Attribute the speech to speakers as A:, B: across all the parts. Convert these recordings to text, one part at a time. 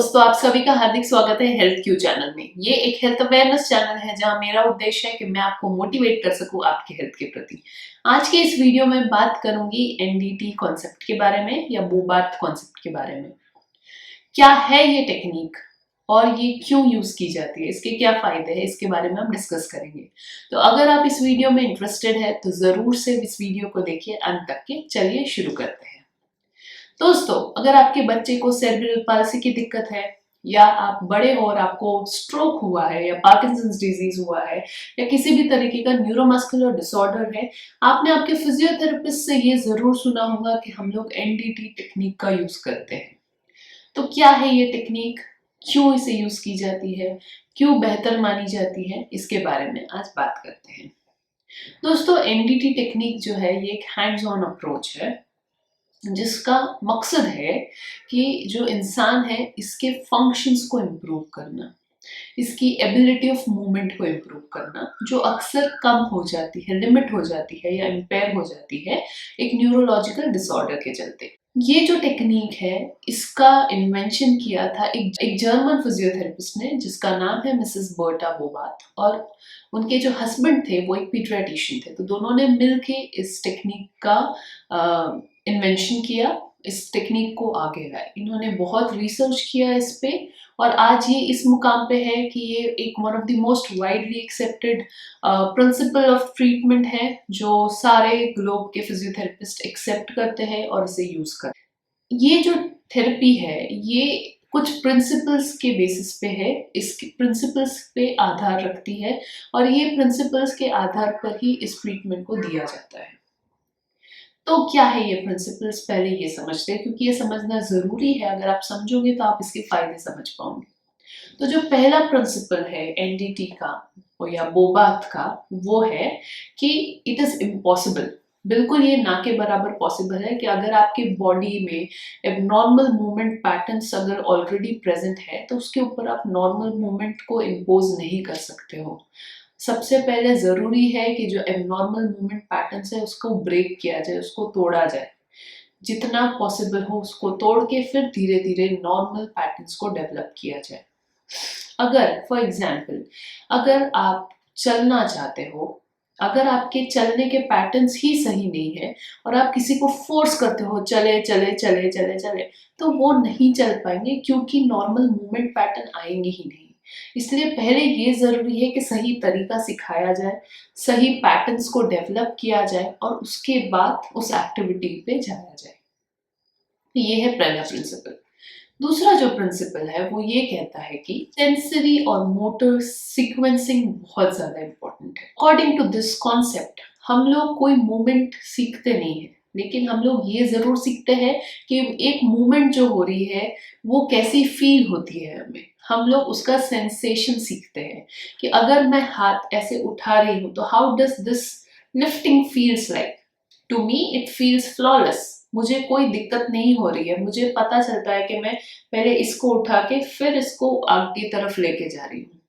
A: दोस्तों, आप सभी का हार्दिक स्वागत है हेल्थ क्यू चैनल में। ये एक हेल्थ अवेयरनेस चैनल है जहां मेरा उद्देश्य है कि मैं आपको मोटिवेट कर सकूं आपके हेल्थ के प्रति। आज के इस वीडियो में बात करूंगी एनडीटी कॉन्सेप्ट के बारे में या बोबार्ट कॉन्सेप्ट के बारे में। क्या है ये टेक्निक और ये क्यों यूज की जाती है, इसके क्या फायदे हैं, इसके बारे में हम डिस्कस करेंगे। तो अगर आप इस वीडियो में इंटरेस्टेड है तो जरूर से इस वीडियो को देखिए अंत तक के। चलिए शुरू करते हैं। दोस्तों, अगर आपके बच्चे को सेरेब्रल पाल्सी की दिक्कत है या आप बड़े हो और आपको स्ट्रोक हुआ है या पार्किंसंस डिजीज हुआ है या किसी भी तरीके का न्यूरोमस्कुलर डिसऑर्डर है, आपने आपके फिजियोथेरेपिस्ट से ये जरूर सुना होगा कि हम लोग एनडीटी टेक्निक का यूज करते हैं। तो क्या है ये टेक्निक, क्यों इसे यूज की जाती है, क्यों बेहतर मानी जाती है, इसके बारे में आज बात करते हैं। दोस्तों, एनडीटी टेक्निक जो है ये एक हैंड्स ऑन अप्रोच है जिसका मकसद है कि जो इंसान है इसके फंक्शंस को इम्प्रूव करना, इसकी एबिलिटी ऑफ मूवमेंट को इम्प्रूव करना, जो अक्सर कम हो जाती है, लिमिट हो जाती है या इम्पेयर हो जाती है एक न्यूरोलॉजिकल डिसऑर्डर के चलते। ये जो टेक्निक है इसका इन्वेंशन किया था एक जर्मन फिजियोथेरेपिस्ट ने जिसका नाम है मिसेस बर्टा बोबार्ट, और उनके जो हस्बैंड थे वो एक पीडियाट्रिशियन थे। तो दोनों ने मिलके इस टेक्निक का इन्वेंशन किया, इस टेक्निक को आगे लाए। इन्होंने बहुत रिसर्च किया इस पे और आज ये इस मुकाम पे है कि ये एक one of the most widely accepted principle of treatment है जो सारे ग्लोब के फिजियोथेरेपिस्ट एक्सेप्ट करते हैं और इसे यूज करते हैं। ये जो थेरेपी है ये कुछ प्रिंसिपल्स के बेसिस पे है, इसके प्रिंसिपल्स पे आधार रखती है और ये प्रिंसिपल्स के आधार पर ही इस ट्रीटमेंट को दिया जाता है। तो क्या है ये प्रिंसिपल्स, पहले ये समझते हैं क्योंकि ये समझना जरूरी है। अगर आप समझोगे तो आप इसके फायदे समझ पाओगे। तो जो पहला प्रिंसिपल है एनडीटी का या बोबार्ट का वो है कि इट इज इम्पॉसिबल, बिल्कुल ये ना के बराबर पॉसिबल है कि अगर आपकी बॉडी में एबनॉर्मल मूवमेंट पैटर्न्स अगर ऑलरेडी प्रेजेंट है तो उसके ऊपर आप नॉर्मल मूवमेंट को इम्पोज नहीं कर सकते हो। सबसे पहले जरूरी है कि जो एबनॉर्मल मूवमेंट पैटर्न्स है उसको ब्रेक किया जाए, उसको तोड़ा जाए, जितना पॉसिबल हो उसको तोड़ के फिर धीरे धीरे नॉर्मल पैटर्न्स को डेवलप किया जाए। अगर फॉर एग्जाम्पल अगर आप चलना चाहते हो, अगर आपके चलने के पैटर्न्स ही सही नहीं है और आप किसी को फोर्स करते हो चले चले चले चले चले, तो वो नहीं चल पाएंगे क्योंकि नॉर्मल मूवमेंट पैटर्न आएंगे ही नहीं। इसलिए पहले ये जरूरी है कि सही तरीका सिखाया जाए, सही पैटर्न्स को डेवलप किया जाए और उसके बाद उस एक्टिविटी पे जाया जाए। ये है पहला प्रिंसिपल। दूसरा जो प्रिंसिपल है वो ये कहता है कि सेंसरी और मोटर सीक्वेंसिंग बहुत ज्यादा इंपॉर्टेंट है। अकॉर्डिंग टू दिस कॉन्सेप्ट हम लोग कोई मूवमेंट सीखते नहीं है, लेकिन हम लोग ये जरूर सीखते हैं कि एक मूवमेंट जो हो रही है वो कैसी फील होती है हमें। हम लोग उसका सेंसेशन सीखते हैं कि अगर मैं हाथ ऐसे उठा रही हूँ तो how does this lifting feels like. To me it feels flawless, मुझे कोई दिक्कत नहीं हो रही है। मुझे पता चलता है कि मैं पहले इसको उठा के फिर इसको आगे की तरफ लेके जा रही हूँ।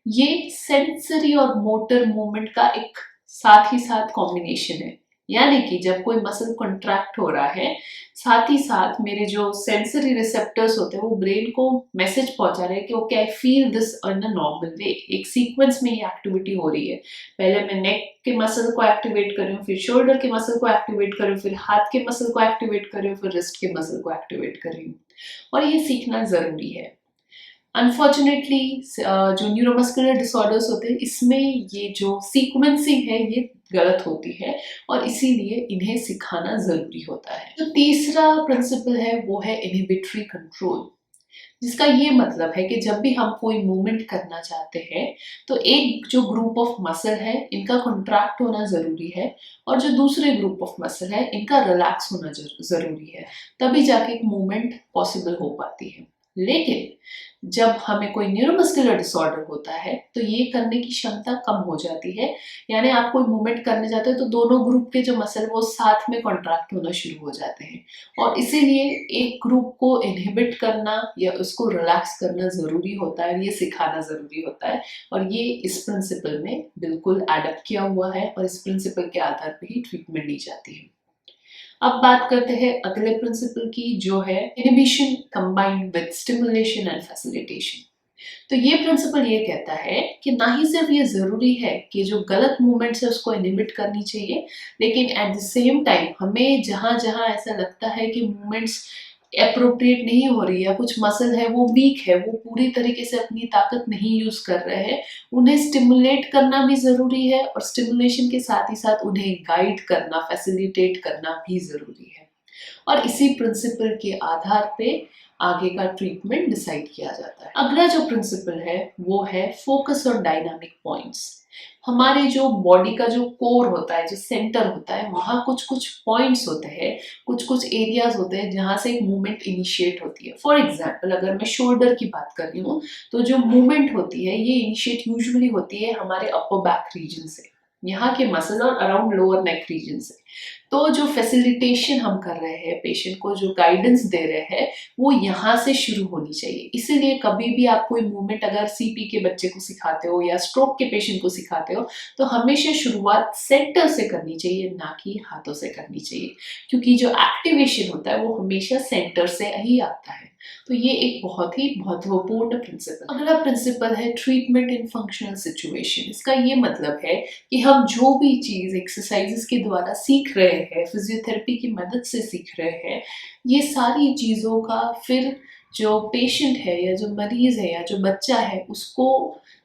A: ये सेंसरी और मोटर मूवमेंट का एक साथ ही साथ कॉम्बिनेशन है, यानी कि जब कोई मसल कॉन्ट्रैक्ट हो रहा है साथ ही साथ मेरे जो सेंसरी रिसेप्टर्स होते हैं वो ब्रेन को मैसेज पहुंचा रहे हैं कि okay I feel this in a normal way. एक सीक्वेंस में ये एक्टिविटी हो रही है, पहले मैं नेक के मसल को एक्टिवेट कर रही हूँ, फिर शोल्डर के मसल को एक्टिवेट कर रही हूँ, फिर हाथ के मसल को एक्टिवेट कर रही हूँ, फिर रिस्ट के मसल को एक्टिवेट कर रही हूँ। और ये सीखना जरूरी है। अनफॉर्चुनेटली जो न्यूरोमस्कुलर डिसऑर्डर्स होते हैं इसमें ये जो सीक्वेंसिंग है ये गलत होती है और इसीलिए इन्हें सिखाना जरूरी होता है। जो तीसरा प्रिंसिपल है वो है इनहिबिटरी कंट्रोल, जिसका ये मतलब है कि जब भी हम कोई मूवमेंट करना चाहते हैं तो एक जो ग्रुप ऑफ मसल है इनका कॉन्ट्रैक्ट होना जरूरी है और जो दूसरे ग्रुप ऑफ मसल है इनका रिलैक्स होना जरूरी है, तभी जाके एक मूवमेंट पॉसिबल हो पाती है। लेकिन जब हमें कोई न्यूरोमस्कुलर डिसऑर्डर होता है तो ये करने की क्षमता कम हो जाती है, यानी आप कोई मूवमेंट करने जाते हो तो दोनों ग्रुप के जो मसल वो साथ में कॉन्ट्रैक्ट होना शुरू हो जाते हैं और इसीलिए एक ग्रुप को इनहिबिट करना या उसको रिलैक्स करना जरूरी होता है, ये सिखाना जरूरी होता है। और ये इस प्रिंसिपल में बिल्कुल एडप्ट किया हुआ है और इस प्रिंसिपल के आधार पर ही ट्रीटमेंट ली जाती है। अब बात करते हैं अगले प्रिंसिपल की, जो है inhibition combined with stimulation and facilitation. तो ये प्रिंसिपल ये कहता है कि ना ही सिर्फ ये ज़रूरी है कि जो गलत मूवमेंट्स है उसको इनहिबिट करनी चाहिए, लेकिन एट द सेम टाइम हमें जहाँ जहाँ ऐसा लगता है कि मूवमेंट्स अप्रोप्रिएट नहीं हो रही है, कुछ मसल है वो वीक है, वो पूरी तरीके से अपनी ताकत नहीं यूज कर रहे हैं, उन्हें स्टिमुलेट करना भी ज़रूरी है और स्टिमुलेशन के साथ ही साथ उन्हें गाइड करना, फैसिलिटेट करना भी ज़रूरी है। और इसी प्रिंसिपल के आधार पे आगे का ट्रीटमेंट डिसाइड किया जाता है। अगला जो प्रिंसिपल है वो है फोकस और डायनामिक पॉइंट्स। हमारे जो बॉडी का जो कोर होता है, जो सेंटर होता है, वहाँ कुछ कुछ पॉइंट्स होते हैं, कुछ कुछ एरियाज होते हैं जहाँ से एक मूवमेंट इनिशिएट होती है। फॉर एग्जाम्पल अगर मैं शोल्डर की बात कर रही हूँ तो जो मूवमेंट होती है ये इनिशिएट यूजुअली होती है हमारे अपर बैक रीजन से, यहाँ के मसल और अराउंड लोअर नेक रीजन से। तो जो फैसिलिटेशन हम कर रहे हैं, पेशेंट को जो गाइडेंस दे रहे हैं, वो यहाँ से शुरू होनी चाहिए। इसीलिए कभी भी आप कोई मूवमेंट अगर सीपी के बच्चे को सिखाते हो या स्ट्रोक के पेशेंट को सिखाते हो तो हमेशा शुरुआत सेंटर से करनी चाहिए, ना कि हाथों से करनी चाहिए, क्योंकि जो एक्टिवेशन होता है वो हमेशा सेंटर से ही आता है। तो ये एक बहुत ही महत्वपूर्ण प्रिंसिपल। अगला प्रिंसिपल है ट्रीटमेंट इन फंक्शनल सिचुएशन। इसका ये मतलब है कि हम जो भी चीज़ एक्सरसाइजेस के द्वारा सीख रहे हैं, फिजियोथेरेपी की मदद से सीख रहे हैं, ये सारी चीज़ों का फिर जो पेशेंट है या जो मरीज है या जो बच्चा है उसको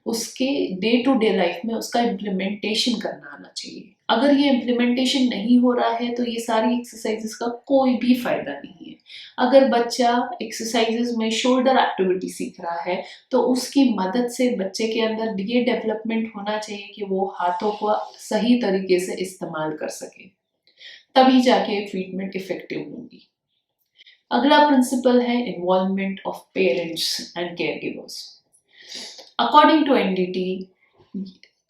A: उसके डे टू डे लाइफ में उसका इम्प्लीमेंटेशन करना आना चाहिए। अगर ये इम्प्लीमेंटेशन नहीं हो रहा है तो ये सारी एक्सरसाइजेस का कोई भी फायदा नहीं है। अगर बच्चा एक्सरसाइजेस में शोल्डर एक्टिविटी सीख रहा है तो उसकी मदद से बच्चे के अंदर ये डेवलपमेंट होना चाहिए कि वो हाथों को सही तरीके से इस्तेमाल कर सके, तभी जाके ट्रीटमेंट इफेक्टिव होगी। अगला प्रिंसिपल है involvement of parents and care givers. According to NDT,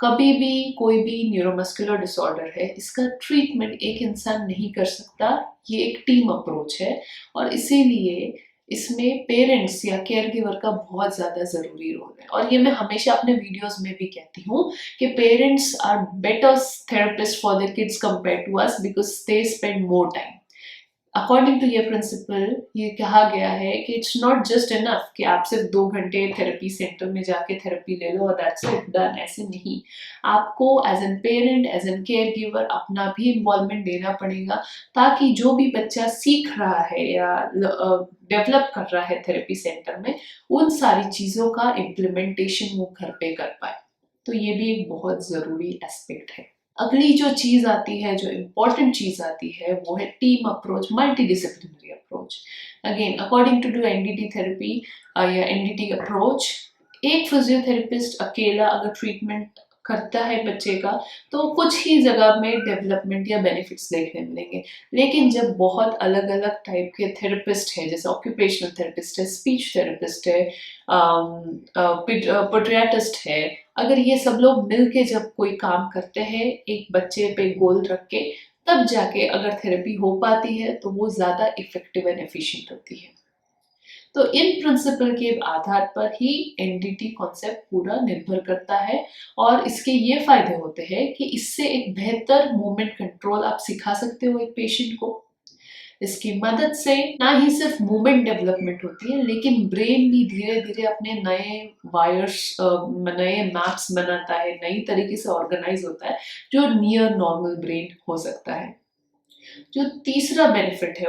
A: कभी भी कोई भी न्यूरोमस्कुलर डिसऑर्डर है, इसका ट्रीटमेंट एक इंसान नहीं कर सकता, ये एक टीम अप्रोच है और इसीलिए इसमें पेरेंट्स या केयर गिवर का बहुत ज़्यादा ज़रूरी रोल है। और ये मैं हमेशा अपने वीडियोस में भी कहती हूँ कि parents are better therapist for the kids compare to us because they spend more time. According to ये प्रिंसिपल ये कहा गया है कि इट्स नॉट जस्ट इनफ कि आप सिर्फ 2 घंटे थेरेपी सेंटर में जाके थेरेपी ले लो और दैट्स इट डन, ऐसे नहीं। आपको as an parent, as an care giver अपना भी इन्वॉल्वमेंट देना पड़ेगा, ताकि जो भी बच्चा सीख रहा है या डेवलप कर रहा है थेरेपी सेंटर में, उन सारी चीज़ों का इम्प्लीमेंटेशन वो घर पे कर पाए। तो ये भी एक बहुत ज़रूरी एस्पेक्ट है। अगली जो चीज़ आती है, जो इम्पोर्टेंट चीज़ आती है, वो है team approach, multidisciplinary approach. Again according to NDT therapy या एनडीटी अप्रोच, एक फिजियोथेरेपिस्ट अकेला अगर ट्रीटमेंट करता है बच्चे का तो कुछ ही जगह में डेवलपमेंट या बेनिफिट्स देखने मिलेंगे। लेकिन जब बहुत अलग अलग टाइप के थेरेपिस्ट है, जैसे ऑक्यूपेशनल थेरेपिस्ट है, स्पीच थेरेपिस्ट है, पोट्रियाटिस्ट है, अगर ये सब लोग मिलके जब कोई काम करते हैं एक बच्चे पे गोल रख के, तब जाके अगर थेरेपी हो पाती है तो वो ज़्यादा इफेक्टिव एंड एफिशिएंट होती है। तो इन प्रिंसिपल के आधार पर ही एनडीटी कॉन्सेप्ट पूरा निर्भर करता है और इसके ये फायदे होते हैं कि इससे एक बेहतर मूवमेंट कंट्रोल आप सिखा सकते हो एक पेशेंट को। इसकी मदद से ना ही सिर्फ मूवमेंट डेवलपमेंट होती है, लेकिन ब्रेन भी धीरे धीरे अपने नए वायर्स, नए मैप्स बनाता है, नई तरीके से ऑर्गेनाइज होता है, जो नियर नॉर्मल ब्रेन हो सकता है। जो तीसरा बेनिफिट है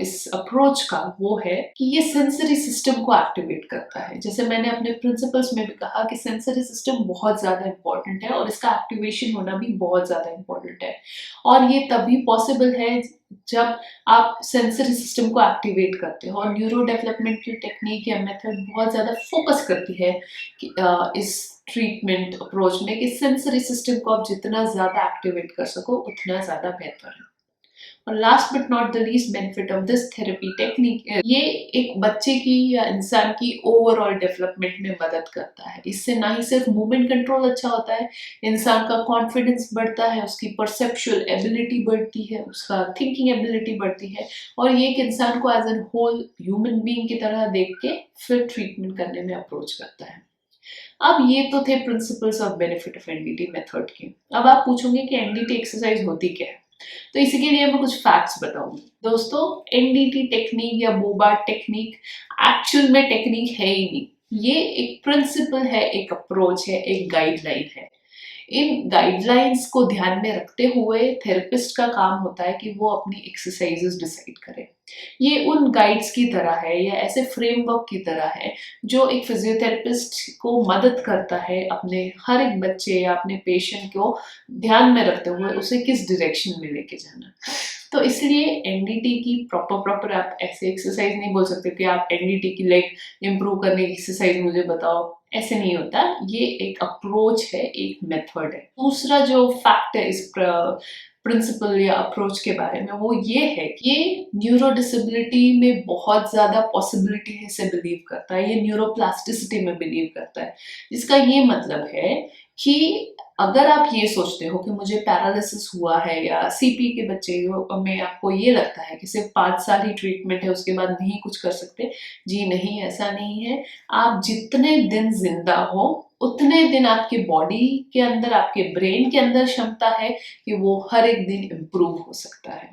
A: इस अप्रोच का, वो है कि ये सेंसरी सिस्टम को एक्टिवेट करता है। जैसे मैंने अपने प्रिंसिपल्स में भी कहा कि सेंसरी सिस्टम बहुत ज़्यादा इंपॉर्टेंट है और इसका एक्टिवेशन होना भी बहुत ज़्यादा इंपॉर्टेंट है। और ये तभी पॉसिबल है जब आप सेंसरी सिस्टम को एक्टिवेट करते हो। और न्यूरो डेवलपमेंटल टेक्निक या मेथड बहुत ज़्यादा फोकस करती है कि इस ट्रीटमेंट अप्रोच में कि सेंसरी सिस्टम को आप जितना ज़्यादा एक्टिवेट कर सको उतना ज़्यादा बेहतर है। और last but not the least benefit of this therapy technique, ये एक बच्चे की या इंसान की ओवरऑल डेवलपमेंट में मदद करता है। इससे ना ही सिर्फ मूवमेंट कंट्रोल अच्छा होता है, इंसान का कॉन्फिडेंस बढ़ता है, उसकी परसेप्चुअल एबिलिटी बढ़ती है, उसका थिंकिंग एबिलिटी बढ़ती है और ये एक इंसान को as an whole human being की तरह देख के फिर ट्रीटमेंट करने में अप्रोच करता है। अब ये तो थे principles of benefit of NDT method के। अब आप पूछोगे कि एनडीटी एक्सरसाइज होती क्या है। तो इसी के लिए मैं कुछ फैक्ट्स बताऊंगी। दोस्तों, एनडीटी टेक्निक या बोबार्ट टेक्निक एक्चुअल में टेक्निक है ही नहीं। ये एक प्रिंसिपल है, एक अप्रोच है, एक गाइडलाइन है। इन गाइडलाइंस को ध्यान में रखते हुए थेरेपिस्ट का काम होता है कि वो अपनी एक्सरसाइजेस डिसाइड करे। ये उन गाइड्स की तरह है या ऐसे फ्रेमवर्क की तरह है जो एक फिजियोथेरेपिस्ट को मदद करता है अपने हर एक बच्चे या अपने पेशेंट को ध्यान में रखते हुए उसे किस डायरेक्शन में लेके जाना। तो इसलिए एनडीटी की प्रॉपर आप ऐसे एक्सरसाइज नहीं बोल सकते कि आप एनडीटी की लेग इम्प्रूव करने की एक्सरसाइज मुझे बताओ, ऐसे नहीं होता। ये एक अप्रोच है, एक मेथड है। दूसरा जो फैक्ट है इस प्रिंसिपल या अप्रोच के बारे में वो ये है कि ये न्यूरो डिसेबिलिटी में बहुत ज्यादा पॉसिबिलिटी है से बिलीव करता है, ये न्यूरोप्लास्टिसिटी में बिलीव करता है। जिसका ये मतलब है कि अगर आप ये सोचते हो कि मुझे पैरालिसिस हुआ है या सीपी के बच्चे में आपको ये लगता है कि सिर्फ 5 साल ही ट्रीटमेंट है उसके बाद नहीं कुछ कर सकते, जी नहीं, ऐसा नहीं है। आप जितने दिन जिंदा हो उतने दिन आपके बॉडी के अंदर, आपके ब्रेन के अंदर क्षमता है कि वो हर एक दिन इम्प्रूव हो सकता है।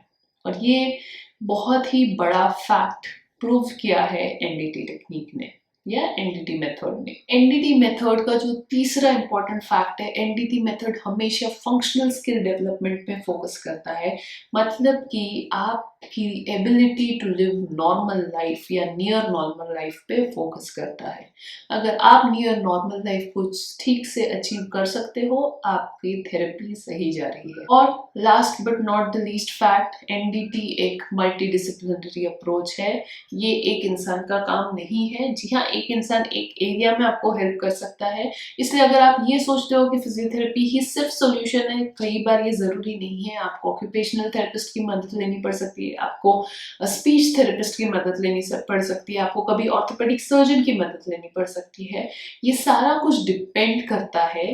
A: और ये बहुत ही बड़ा फैक्ट प्रूव किया है एनडीटी टेक्निक ने या एनडीटी मेथड ने। एनडीटी मेथड का जो तीसरा इंपॉर्टेंट फैक्ट है, एनडीटी मेथड हमेशा फंक्शनल स्किल डेवलपमेंट पे फोकस करता है। मतलब कि आपकी ability to live normal life या नियर नॉर्मल लाइफ पे फोकस करता है। अगर आप नियर नॉर्मल लाइफ को ठीक से अचीव कर सकते हो, आपकी थेरेपी सही जा रही है। और last but not the least fact, NDT एक मल्टी डिसिप्लिनरी अप्रोच है। ये एक इंसान का काम नहीं है। जी हाँ, एक इंसान एक एरिया में आपको हेल्प कर सकता है। इसलिए अगर आप ये सोचते हो कि फिजियोथेरेपी ही सिर्फ सॉल्यूशन है, कई बार ये जरूरी नहीं है। आपको ऑक्यूपेशनल थेरेपिस्ट की मदद लेनी पड़ सकती है, आपको स्पीच थेरेपिस्ट की मदद लेनी पड़ सकती है, आपको कभी ऑर्थोपेडिक सर्जन की मदद लेनी पड़ सकती है। ये सारा कुछ डिपेंड करता है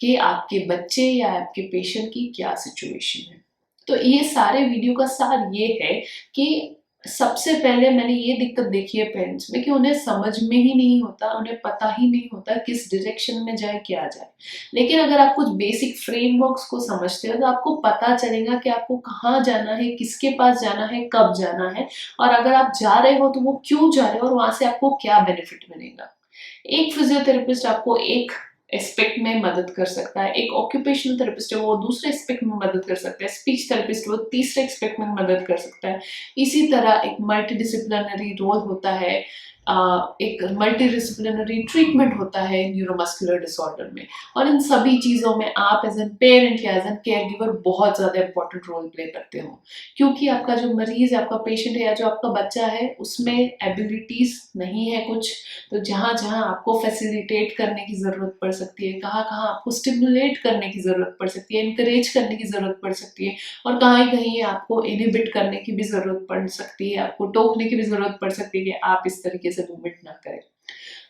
A: कि आपके बच्चे या आपके पेशेंट की क्या सिचुएशन है। तो ये सारे वीडियो का सार ये है कि सबसे पहले मैंने ये दिक्कत देखी है पेरेंट्स में कि उन्हें समझ में ही नहीं होता, उन्हें पता ही नहीं होता किस डायरेक्शन में जाए, क्या जाए। लेकिन अगर आप कुछ बेसिक फ्रेमवर्क्स को समझते हो तो आपको पता चलेगा कि आपको कहाँ जाना है, किसके पास जाना है, कब जाना है, और अगर आप जा रहे हो तो वो क्यों जा रहे हो और वहां से आपको क्या बेनिफिट मिलेगा। एक फिजियोथेरेपिस्ट आपको एक एस्पेक्ट में मदद कर सकता है, एक ऑक्यूपेशनल थेरेपिस्ट है वो दूसरे एस्पेक्ट में मदद कर सकता है, स्पीच थेरेपिस्ट वो तीसरे एस्पेक्ट में मदद कर सकता है। इसी तरह एक मल्टी डिसिप्लिनरी रोल होता है, एक मल्टी डिसिप्लिनरी ट्रीटमेंट होता है न्यूरोमस्कुलर डिसऑर्डर में। और इन सभी चीज़ों में आप एज एन पेरेंट या एज एन केयर गिवर बहुत ज़्यादा इंपॉर्टेंट रोल प्ले करते हो, क्योंकि आपका जो मरीज है, आपका पेशेंट है या जो आपका बच्चा है, उसमें एबिलिटीज नहीं है कुछ। तो जहाँ जहाँ आपको फैसिलिटेट करने की ज़रूरत पड़ सकती है, कहाँ कहाँ आपको स्टिमुलेट करने की ज़रूरत पड़ सकती है, इनकरेज करने की ज़रूरत पड़ सकती है, और कहीं कहीं आपको इनहिबिट करने की भी ज़रूरत पड़ सकती है, आपको टोकने की भी ज़रूरत पड़ सकती है कि आप इस तरीके से मूवमेंट ना करें।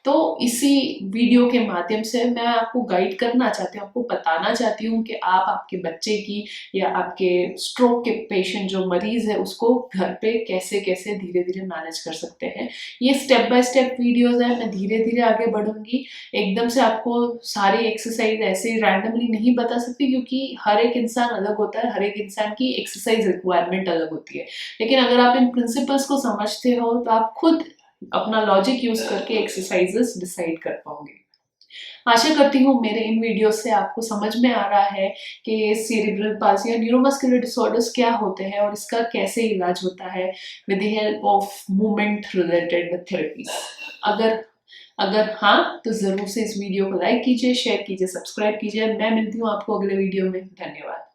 A: तो इसी वीडियो के माध्यम से मैं आपको गाइड करना चाहती हूँ, आपको बताना चाहती हूँ कि आप आपके बच्चे की या आपके स्ट्रोक के पेशेंट जो मरीज है उसको घर पे कैसे कैसे धीरे धीरे मैनेज कर सकते हैं। ये स्टेप बाय स्टेप वीडियोस है, मैं धीरे धीरे आगे बढ़ूंगी। एकदम से आपको सारी एक्सरसाइज ऐसे रैंडमली नहीं बता सकती, क्योंकि हर एक इंसान अलग होता है, हर एक इंसान की एक्सरसाइज रिक्वायरमेंट अलग होती है। लेकिन अगर आप इन प्रिंसिपल्स को समझते हो तो आप खुद अपना लॉजिक यूज करके एक्सरसाइजेस डिसाइड कर पाओगे। आशा करती हूँ मेरे इन वीडियो से आपको समझ में आ रहा है कि सेरिब्रल पाल्सी या न्यूरोमस्कुलर डिसऑर्डर्स क्या होते हैं और इसका कैसे इलाज होता है with the help of movement related therapies. अगर हाँ, तो जरूर से इस वीडियो को लाइक कीजिए, शेयर कीजिए, सब्सक्राइब कीजिए। मैं मिलती हूँ आपको अगले वीडियो में। धन्यवाद।